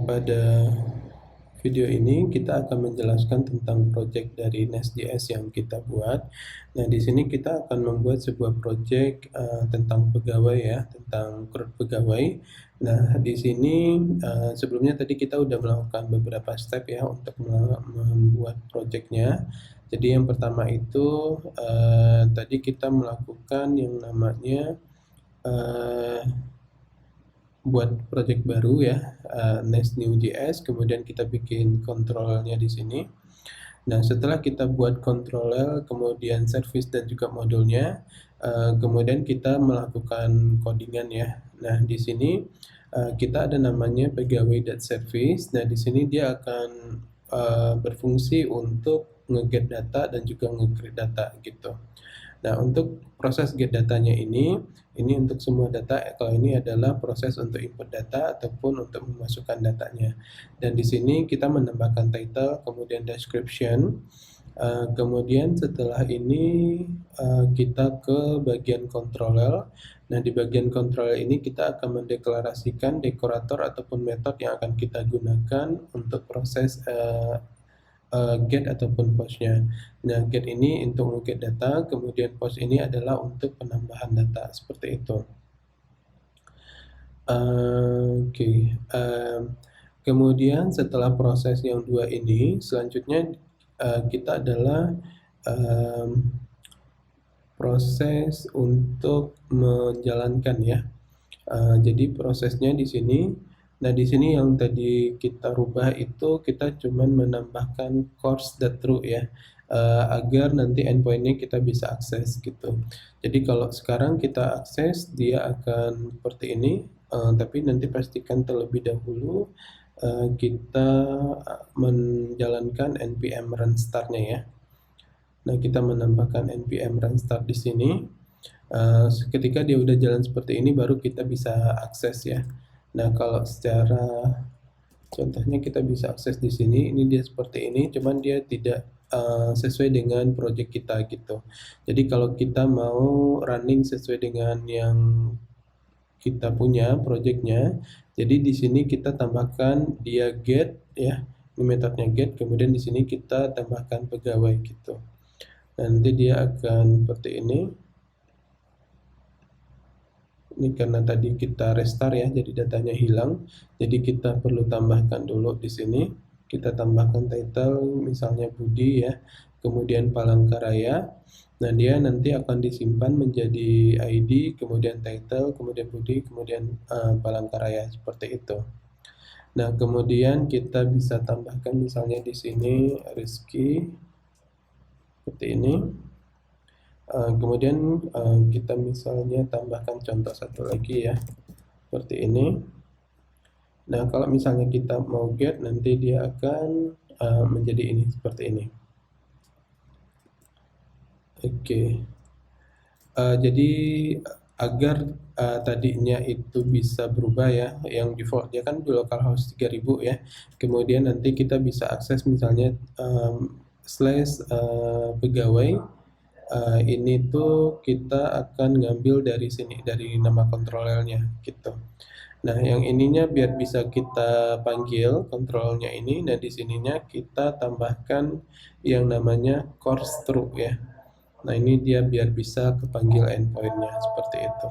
Pada video ini kita akan menjelaskan tentang project dari Nest.js yang kita buat. Nah, di sini kita akan membuat sebuah project tentang pegawai ya, tentang CRUD pegawai. Nah, di sini sebelumnya tadi kita udah melakukan beberapa step ya untuk membuat projectnya. Jadi yang pertama itu tadi kita melakukan yang namanya buat project baru ya, Nest New.js, kemudian kita bikin kontrolnya di sini. Nah, setelah kita buat controller, kemudian service dan juga modulnya, kemudian kita melakukan codingan ya. Nah, di sini kita ada namanya pegawai.service. Nah, di sini dia akan berfungsi untuk nge-get data dan juga nge-create data gitu. Nah, untuk proses get datanya ini untuk semua data. Kalau ini adalah proses untuk input data ataupun untuk memasukkan datanya. Dan di sini kita menambahkan title, kemudian description. Kemudian setelah ini kita ke bagian controller. Nah, di bagian controller ini kita akan mendeklarasikan dekorator ataupun metode yang akan kita gunakan untuk proses get ataupun postnya. Nah, get ini untuk get data, kemudian post ini adalah untuk penambahan data, seperti itu. Kemudian setelah proses yang dua ini, selanjutnya kita adalah proses untuk menjalankan ya. Jadi prosesnya di sini. Nah, di sini yang tadi kita rubah itu kita cuman menambahkan course.true ya, agar nanti endpointnya kita bisa akses gitu. Jadi kalau sekarang kita akses, dia akan seperti ini, tapi nanti pastikan terlebih dahulu kita menjalankan npm run start-nya ya. Nah, kita menambahkan npm run start di sini. Ketika dia udah jalan seperti ini, baru kita bisa akses ya. Nah, kalau secara contohnya kita bisa akses di sini, ini dia seperti ini, cuman dia tidak sesuai dengan project kita gitu. Jadi kalau kita mau running sesuai dengan yang kita punya projectnya, jadi di sini kita tambahkan dia get ya, ini metodenya get, kemudian di sini kita tambahkan pegawai gitu. Nanti dia akan seperti ini. Ini karena tadi kita restart ya, jadi datanya hilang. Jadi kita perlu tambahkan dulu di sini. Kita tambahkan title, misalnya Budi ya, kemudian Palangkaraya. Nah, dia nanti akan disimpan menjadi ID, kemudian title, kemudian Budi, kemudian Palangkaraya, seperti itu. Nah, kemudian kita bisa tambahkan misalnya di sini Rizky, seperti ini. Kemudian kita misalnya tambahkan contoh satu lagi ya, seperti ini. Nah, kalau misalnya kita mau get, nanti dia akan menjadi ini, seperti ini. Oke. Jadi agar tadinya itu bisa berubah ya, yang default dia kan di localhost 3000 ya. Kemudian nanti kita bisa akses misalnya slash pegawai. Ini tuh kita akan ngambil dari sini, dari nama kontrolernya gitu. Nah, yang ininya biar bisa kita panggil kontrolnya ini. Nah, di sininya kita tambahkan yang namanya course true ya. Nah, ini dia biar bisa kepanggil endpointnya, seperti itu.